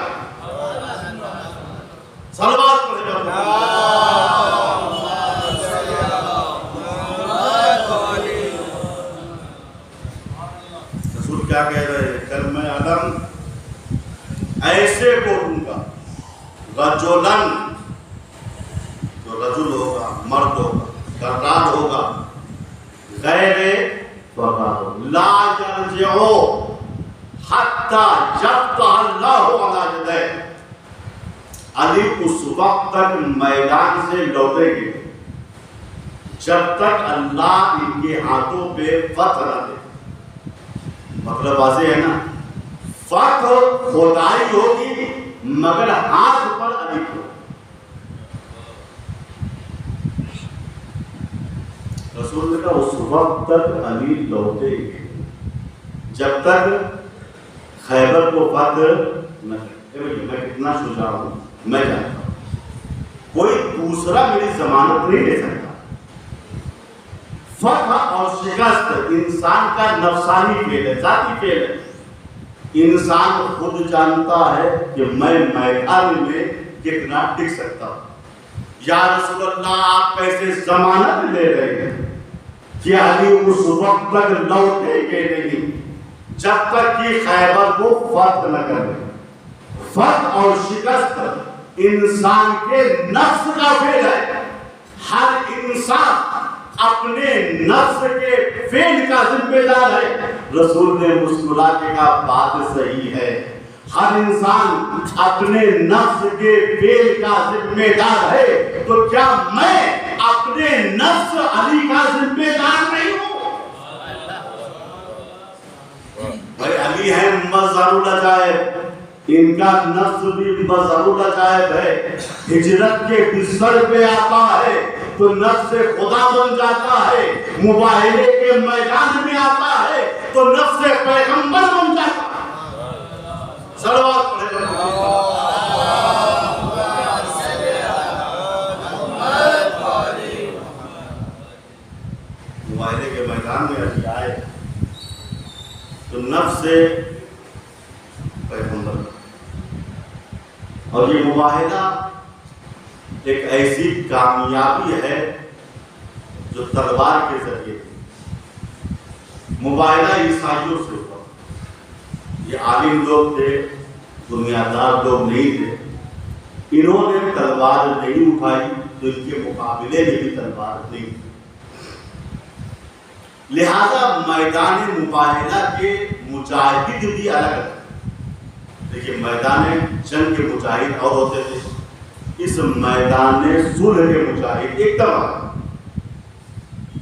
صلوات پڑھے گا۔ رسول کیا کہہ رہے ہیں؟ کل میں علم ایسے کو دوں گا، رجلن جو رجل ہوگا، مرد ہوگا، کرار ہوگا، غیر فرار، لا یرجعو حتی یفتح اللہ علی یدیہ، علی اس وقت تک میدان سے لوٹیں گے جب تک اللہ ان کے ہاتھوں پہ فتح نہ دے۔ مطلب واضح ہے نا، فتح خدائی ہوگی مگر ہاتھ پر علی کو۔ رسول نے کہا اس وقت تک علی لوٹے گے جب تک خیبر کو فتح نہ کرے۔ میں کتنا شجاع ہوں، میں جانتا ہوں کوئی دوسرا میری ضمانت نہیں لے سکتا۔ فتح اور شکست انسان کا نفسانی فعل ہے، ذاتی فعل ہے۔ انسان خود جانتا ہے کہ میں میدان میں کتنا ٹک سکتا ہوں۔ یا رسول اللہ آپ کیسے ضمانت لے رہے ہیں کہ علی اس وقت تک لوٹے گے نہیں جب تک کہ خیبر کو فتح نہ کر دے۔ فتح اور شکست انسان کے نفس کا فعل ہے۔ ہر انسان اپنے نفس کے فعل کا ذمہ دار ہے۔ رسول نے مسکرا کے کہا بات صحیح ہے، ہر انسان اپنے نفس کے فعل کا ذمہ دار ہے، تو کیا میں اپنے نفس علی کا ذمہ دار نہیں ہوں؟ بھائی علی ہے مظہر العجائب، ان کا نفس بھی مظہر العجائب ہے۔ ہجرت کے بستر پہ آتا ہے تو نفس خدا بن جاتا ہے، مباہلے کے میدان میں آتا ہے تو نفس پیغمبر بن جاتا ہے۔ صلوات پڑھے سے پیغمبر. اور یہ مباہلہ ایک ایسی کامیابی ہے جو تلوار کے ذریعے تھی. مباہلہ عیسائیوں سے ہوا. یہ عالم لوگ تھے, دنیا دار لوگ نہیں تھے. انہوں نے تلوار نہیں اٹھائی تو ان کے مقابلے میں بھی تلوار نہیں تھی. لہذا میدان مباہلہ کے مجاہد بھی الگ ہے. دیکھیے, میدان جنگ کے مجاہد اور ہوتے تھے, اس میدان صلح کے مجاہد ایک دم الگ.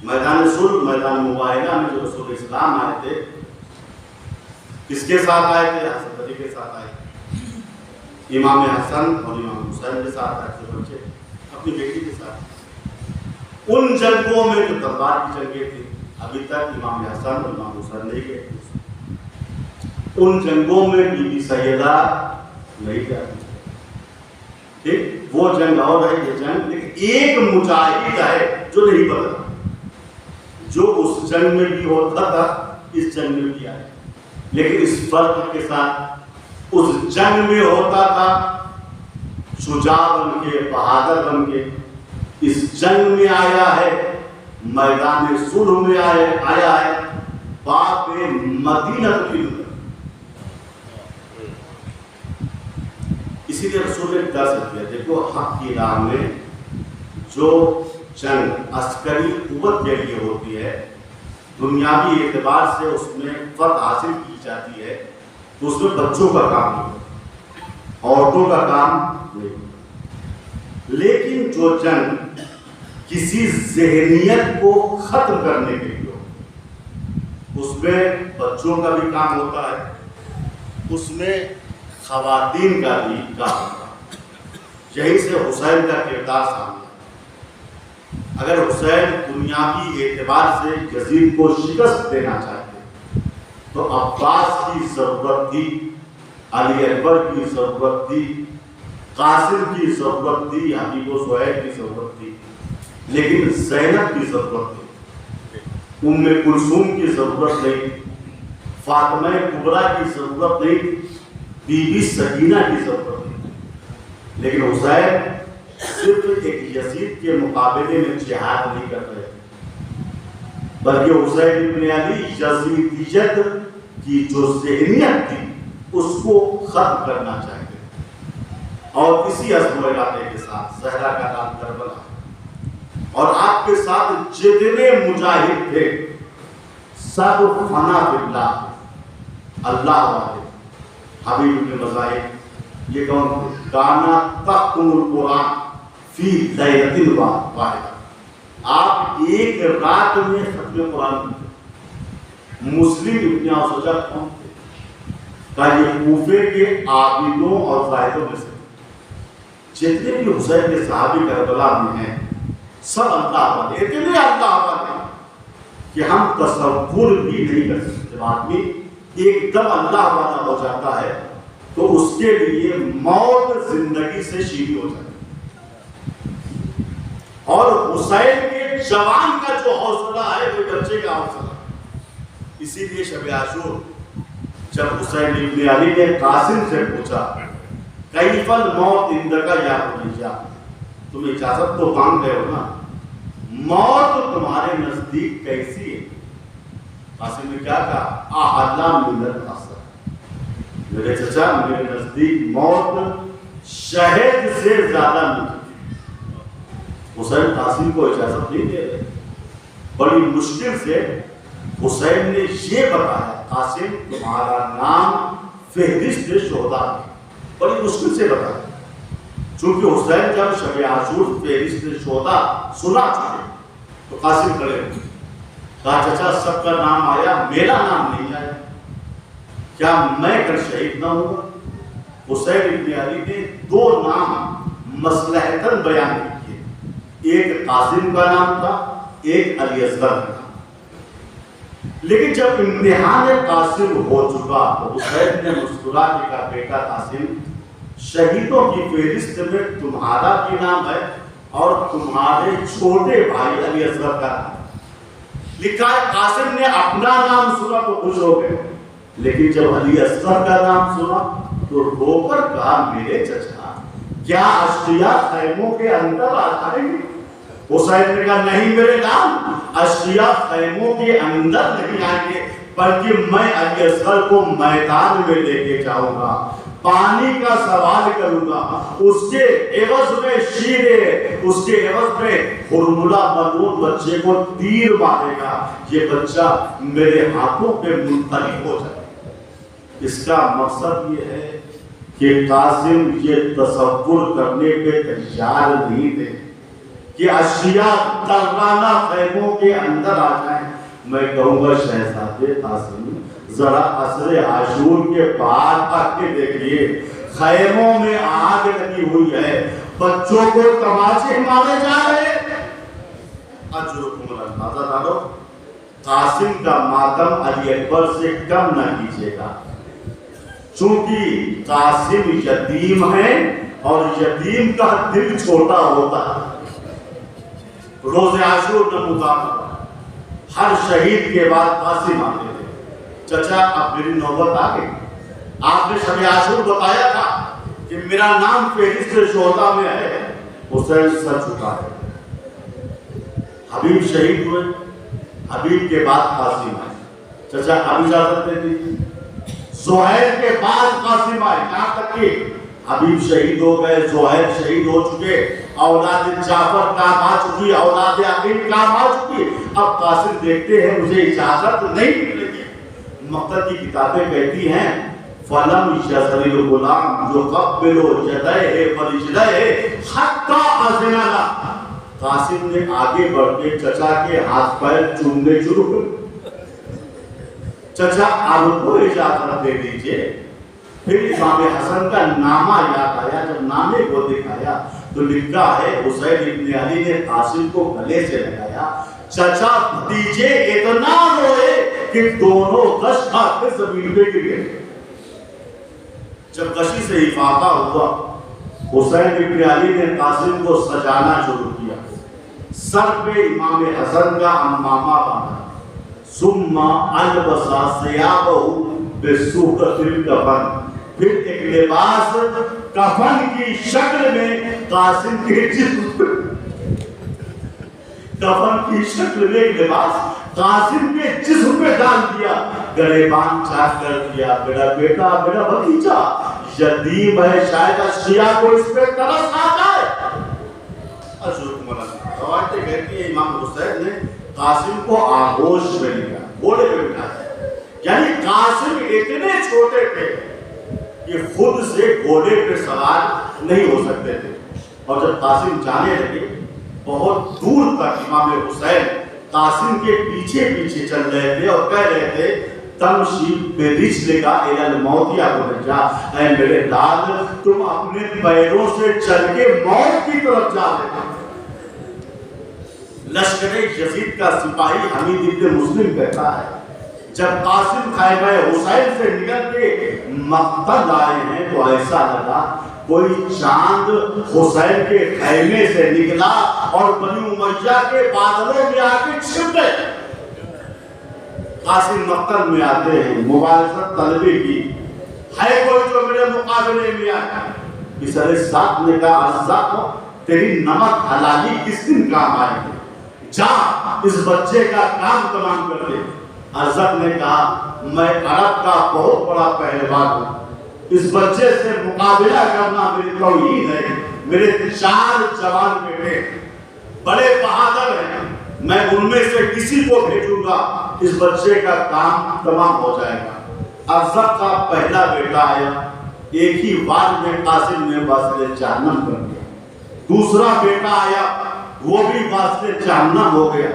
میدان صلح, میدان مباہلہ میں جو رسول اسلام آئے تھے, کس کے ساتھ آئے تھے؟ حضرت علی کے ساتھ آئے تھے, امام حسن اور امام حسین کے ساتھ آئے تھے, بچے اپنی بیٹی کے ساتھ. ان جنگوں میں جو تلوار کی جنگیں تھیں, ابھی تک امام حسن اور امام حسین نہیں گئے. ان جنگوں میں بی بی سیدہ نہیں گیا. ٹھیک, وہ جنگ اور ہے, یہ جنگ. لیکن ایک مجاہد ہے جو نہیں بدلا, جو اس جنگ میں بھی ہوتا تھا اس جنگ میں بھی آیا. لیکن اس فرق کے ساتھ, اس جنگ میں ہوتا تھا شجاع بن کے, بہادر بن کے. اس جنگ میں آیا ہے, میدان صلح میں آیا ہے, باب مدینہ کی. اسی لیے رسول نے درس دیا, دیکھو حق کی راہ میں جو جنگ عسکری قوت کے لیے ہوتی ہے, دنیاوی اعتبار سے اس میں فتح حاصل کی جاتی ہے, تو اس میں بچوں کا کام نہیں ہوتا, عورتوں کا کام نہیں ہوتا. لیکن جو جنگ کسی ذہنیت کو ختم کرنے کے لیے ہو, اس میں بچوں کا بھی کام ہوتا ہے, اس میں خواتین کا بھی کام ہوتا ہے. یہیں سے حسین کا کردار سامنے. اگر حسین دنیاوی اعتبار سے یزید کو شکست دینا چاہتے تو عباس کی ضرورت تھی, علی اکبر کی ضرورت تھی, قاسم کی ضرورت تھی, حبیب و سہیل کی ضرورت تھی. لیکن زینب کی ضرورت تھی, ام کلثوم کی ضرورت نہیں, فاطمہ کبریٰ کی ضرورت نہیں, بی بی سکینہ کی ضرورت نہیں. لیکن حسین صرف ایک یزید کے مقابلے میں جہاد نہیں کر رہے, بلکہ حسین ابن علی یزیدیت کی جو ذہنیت تھی اس کو ختم کرنا چاہتے. اور اسی عزم و ارادے کے ساتھ صحرا کا نام کربلا, اور آپ کے ساتھ جتنے مجاہد تھے سب فنا باللہ, اللہ والے. حبیب ابن مذاہب یہ کون تھے؟ کانا تختم القرآن فی لیلۃ واحدہ, آپ ایک رات میں ختم قرآن کی. مسلم ابن اوسجہ کون تھے؟ کہ یہ کوفے کے عابدوں اور زاہدوں میں سے. جتنے بھی حسین کے صحابی کربلا میں ہیں سب اللہ والے, اتنے اللہ والے کہ ہم تصور بھی نہیں کر سکتے. جب آدمی ایک دم اللہ والا ہو جاتا ہے تو اس کے لیے موت زندگی سے شیریں ہو جاتی ہے. اور حسین کے جوان کا جو حوصلہ ہے وہ بچے کا حوصلہ. اسی لیے شب عاشور جب حسین ابن علی نے قاسم سے پوچھا کیف الموت عندک یا بنیا, تم اجازت تو مانگ رہے ہو نا, موت تمہارے نزدیک کیسی ہے؟ قاسم نے کیا کہا؟ اعلی من الاسد, میرے چچا میرے نزدیک موت شہد سے زیادہ میٹھی. حسین قاسم کو اجازت نہیں دے رہے. بڑی مشکل سے حسین نے یہ بتایا, قاسم تمہارا نام فہرست شہداء میں, بڑی مشکل سے بتایا. چونکہ حسین جب شب عاشور فہرست شہداء سنا چکے تو قاسم کھڑے ہوئے, کہا چچا سب کا نام آیا, میرا نام نہیں آیا, کیا میں کل شہید نہ ہوں؟ حسین ابن علی نے دو نام مصلحتاً بیان کیے, ایک قاسم کا نام تھا, ایک علی اصغر کا نام. لیکن جب امتحان قاسم ہو چکا تو حسین نے مسکرا کے کہا بیٹا قاسم, شہیدوں کی فہرست میں تمہارا بھی نام ہے اور تمہارے چھوٹے بھائی علی اصغر کا نام لکھا ہے. قاسم نے اپنا نام سنا تو خوش ہو گئے, لیکن جب علی اصغر کا نام سنا تو رو کر کہا میرے چچا کیا اشقیاء خیموں کے اندر آ جائیں گے؟ حسین نے کہا نہیں میرے نام، اشقیاء خیموں کے اندر نہیں آئیں گے، بلکہ میں علی اصغر کو میدان میں لے کے جاؤں گا، پانی کا سوال کروں گا، اس کے عوض میں شیرے، اس کے عوض میں ہرملہ ملعون بچے کو تیر مارے گا، یہ بچہ میرے ہاتھوں پہ منتقل ہو جائے۔ اس کا مقصد یہ ہے کہ قاسم یہ تصور کرنے پہ تیار نہیں تھے کہ اشیاء ترانہ خیموں کے اندر آ جائیں۔ میں کہوں گا شہزادے قاسم ذرا عصر عاشور کے بعد آ کے دیکھیے، خیموں میں آگ لگی ہوئی ہے، بچوں کو تماچے مارے جا رہے ہیں۔ اجرکم اندازہ ڈالو، قاسم کا ماتم علی اکبر سے کم نہ کیجیے گا، چونکہ قاسم یتیم ہے اور یتیم کا دل چھوٹا ہوتا ہے۔ روز عاشور نمودار ہر شہید کے بعد قاسم آتے تھے، چچا اب میری نوبت آ گئی، آپ نے شب عاشور بتایا تھا کہ میرا نام فہرست شہداء میں ہے۔ حسین سر چکا ہے، حبیب شہید ہوئے، حبیب کے بعد قاسم آئے، چچا اب اجازت دے دی۔ زہیر کے بعد قاسم آئے، یہاں تک کہ حبیب شہید ہو گئے، زہیر شہید ہو چکے، اولاد جعفر کام آ چکی، اولاد عقیل کام آ چکی، اب قاسم دیکھتے ہیں مجھے اجازت نہیں ملے گی۔ مقتل کی کتابیں کہتی ہیں فَلَمْ يَزَلِ الْغُلَامُ يُقَبِّلُ يَدَيْهِ وَرِجْلَيْهِ حَتَّى أَذِنَ لَهُ۔ قاسم نے آگے بڑھ کے چچا کے ہاتھ پیر چومنے شروع کر، چچا آپ کو اجازت دے دیجئے۔ پھر امام حسن کا نامہ یاد آیا، جب نامے کو دکھایا تو لکھا ہے حسین ابن علی نے قاسم کو گلے سے لگایا، چچا بھتیجے اتنا روئے کہ دونوں غش کھا کے زمین پہ گر گئے۔ جب غشی سے افاقہ ہوا، حسین ابن علی نے قاسم کو سجانا شروع کیا، سر پہ امام حسن کا عمامہ باندھا، ثم البس ثيابه بصورة الكفن، پھر ایک لباس کفن کی شکل میں قاسم کے جسم، کفن کی شکل میں ایک لباس قاسم کے جسم پہ ڈال دیا، گریبان چاک کر دیا، میرا بیٹا میرا بھتیجا یتیم ہے، شاید اشیاء کو اس پہ ترس آ جائے۔ اشرف مولانا روایتیں کہتی ہیں امام حسین نے قاسم کو آغوش میں لیا، گھوڑے پہ بٹھایا، یعنی قاسم اتنے چھوٹے تھے کہ خود سے گھوڑے پہ سوار نہیں ہو سکتے تھے، اور جب قاسم جانے لگے بہت دور تک امام حسین قاسم کے پیچھے پیچھے چل رہے تھے اور کہہ رہے تھے تمشی برجلک الی الموت یا برجا، اے میرے لال تم اپنے پیروں سے چل کے موت کی طرف جا رہے ہو۔ لشکر یزید کا سپاہی حمید ابن مسلم کہتا ہے جب قاسم خیمہ حسین سے نکل کے مقتل آئے ہیں تو ایسا لگا کوئی چاند حسین کے خیمے سے نکلا اور بنی امیہ کے بادلوں میں آ کے چھپ گئے۔ قاسم مقتل میں آتے ہیں، مبارزت طلبی کی، ہے کوئی جو میرے مقابلے میں آیا؟ اس علیہ ساتھ نے کہا عزت تیری نمک حلالی کس دن کام آئے گی، جا اس بچے کا کام تمام کر دے۔ عزت نے کہا میں عرب کا بہت بڑا پہلوان ہوں، اس بچے سے مقابلہ کرنا میری توہین ہے، میرے 4 جوان بیٹے بڑے بہادر ہیں، میں ان میں سے کسی کو بھیجوں گا، اس بچے کا کام تمام ہو جائے گا۔ عزت کا پہلا بیٹا آیا، ایک ہی وار میں قاسم نے واسطے جہنم کر دیا، دوسرا بیٹا آیا وہ بھی واسطے جہنم ہو گیا،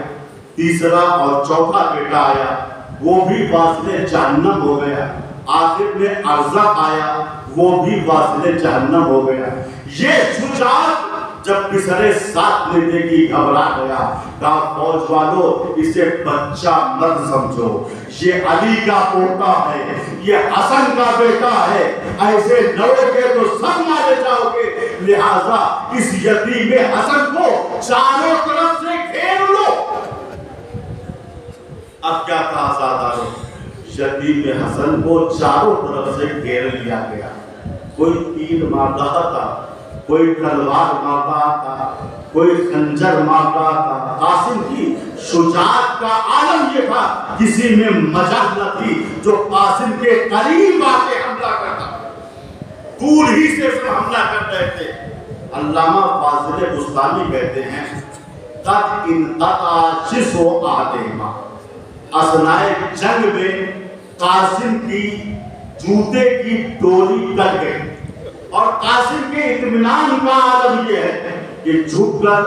تیسرا اور چوتھا بیٹا آیا وہ بھی واسطے جہنم ہو گیا، آخر میں ارزق آیا وہ بھی واسطے جہنم ہو گیا۔ یہ شجاعت جب کسرے ساتھ لینے کی گھبرا گیا، کہا فوج والو اسے بچہ مت سمجھو، یہ علی کا پوتا ہے، یہ حسن کا بیٹا ہے، ایسے لڑو گے تو سب مارے جاؤ گے، لہذا اس یتیم حسن کو چاروں طرف سے گھیر لو۔ اب کیا کہا زادہ یتیم حسن کو چاروں طرف سے گھیر لیا گیا. کوئی تیر مارتا تھا، کوئی تلوار مارتا تھا، کوئی خنجر مارتا تھا. قاسم کی شجاعت کا عالم یہ تھا، کسی میں مجال نہ تھی جو قاسم کے قریب آ کے حملہ کرتا. دور ہی سے حملہ کر رہے تھے. علامہ فاضل بستانی کہتے ہیں قد انقطع شسع احدہما، اثناء جنگ میں قاسم کی جوتے کی ڈوری کٹ گئی. اور قاسم کے اطمینان کا عالم یہ ہے کہ جھک کر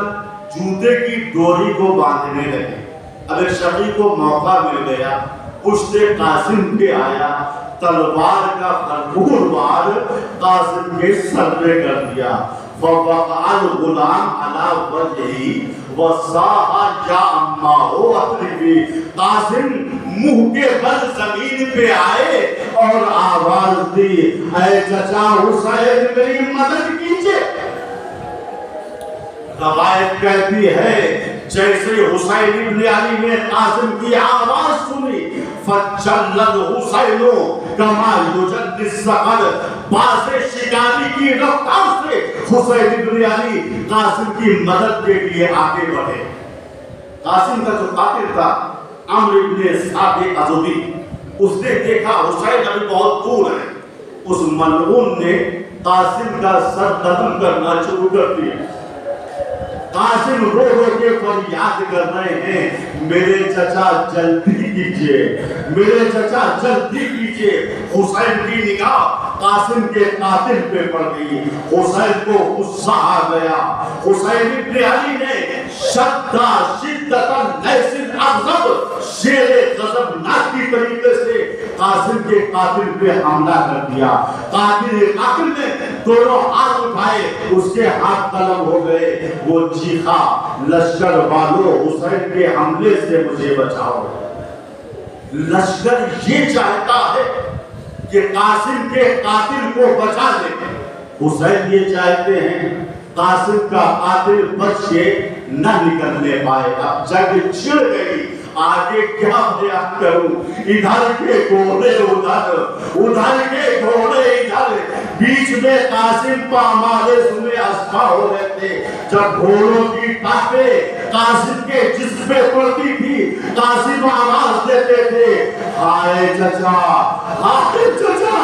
جوتے کی ڈوری کو باندھنے لگے. اب ایک شقی کو موقع مل گیا، پشت قاسم پہ آیا، تلوار کا بھرپور وار قاسم کے سر پہ کر دیا. فوقع الغلام علی وجهه وصاح یا اماہ اطلبی. قاسم منہ کے بل زمین پہ آئے اور آواز دی، اے چچا حسین میری مدد کیجئے. روایت کہتی ہے جیسے حسین ابن علی نے قاسم کی آواز سنی، فجلد حسین کما یجلد الصقر، باز شکاری کی رفتار سے حسین ابن علی قاسم کی مدد کے لیے آگے بڑھے. قاسم کا جو قاتل تھا عمرو ابن سعد ازدی، اس نے دیکھا حسین ابھی بہت دور ہے. اس ملعون نے قاسم کا سر قتل کرنا شروع کر دیا. قاسم رو رو کے فریاد کر رہے ہیں، میرے چچا جلدی کیجئے، میرے چچا جلدی کیجئے. حسین کی نگاہ قاسم کے قاتل پہ پڑ گئی. حسین کو غصہ آ گیا. حسین ابن علی نے شدہ شدتا لیس الاغضب، شیر غضبناک کی طریقے سے قاسم کے قاتل پہ حملہ کر دیا. قاتل نے دونوں ہاتھ اٹھائے، اس کے ہاتھ قلم ہو گئے. وہ چیخا، لشکر والو حسین کے حملے سے مجھے بچاؤ. لشکر یہ چاہتا ہے کہ قاسم کے قاتل کو بچا لے. حسین یہ چاہتے ہیں قاسم کا قاتل بچ کے نہ نکلنے پائے. اب جنگ چھڑ گئی، آگے کیا بیان کروں. ادھر کے گھوڑے ادھر، ادھر کے گھوڑے ادھر، بیچ میں قاسم پامالے سنے اسپا ہو رہے تھے. جب گھوڑوں کی ٹاپیں قاسم کے جسم پہ پڑتی تھی، قاسم آواز دیتے تھے، ہائے چچا، ہائے چچا،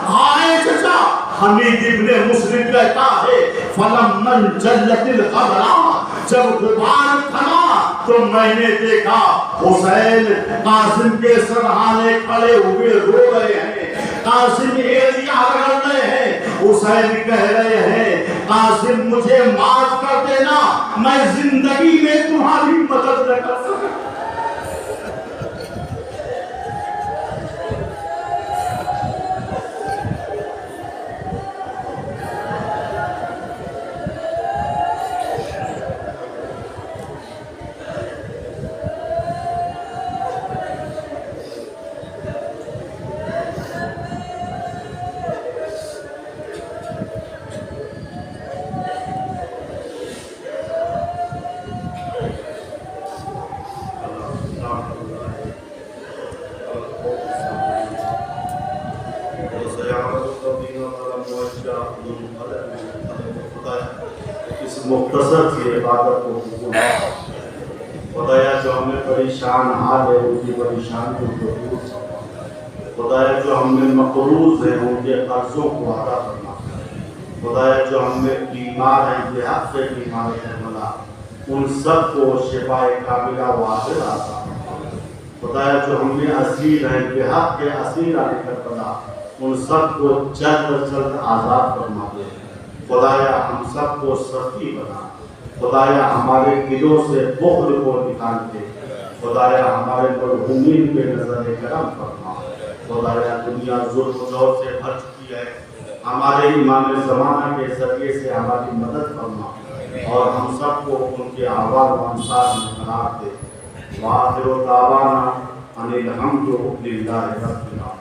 ہائے چچا. حمید ابن مسلم کہتا ہے فلمن جلت الغبرا، جب غبار تھما تو میں نے دیکھا حسین قاسم کے سرہانے کھڑے ہوئے رو رہے ہیں. قاسم ایڑیاں رگڑ رہے ہیں. حسین کہہ رہے ہیں قاسم مجھے معاف کر دینا، میں زندگی میں تمہاری مدد نہ کر سکا. اس مختصر سی عبادت کو خدایا جو ہمیں پریشان حال ہے ان کی پریشانی کو دور فرما. خدایا جو ہم میں مقروض ہیں ان کے قرضوں کو ادا فرما. خدایا جو ہم میں بیمار ہیں بے حق سے بیمار ہیں ملا ان سب کو شفا کاملہ واصل عطا فرما. خدایا جو ہم میں اسیر ہیں بے حق کے اسیر علی کر بنا ان سب کو جلد از جلد آزاد فرما دے. خدایا ہم سب کو سخی بنا. خدایا ہمارے دلوں سے بخل کو نکال دے. خدایا ہمارے مرحومین پہ نظر کرم فرما. خدایا دنیا ظلم و جور سے بھر چکی ہے، ہمارے امام زمانہ کے ذریعے سے ہماری مدد فرما اور ہم سب کو ان کے آباد و انصار میں قرار دے. وآخر دعوانا ان الحمد للہ رب العالمین.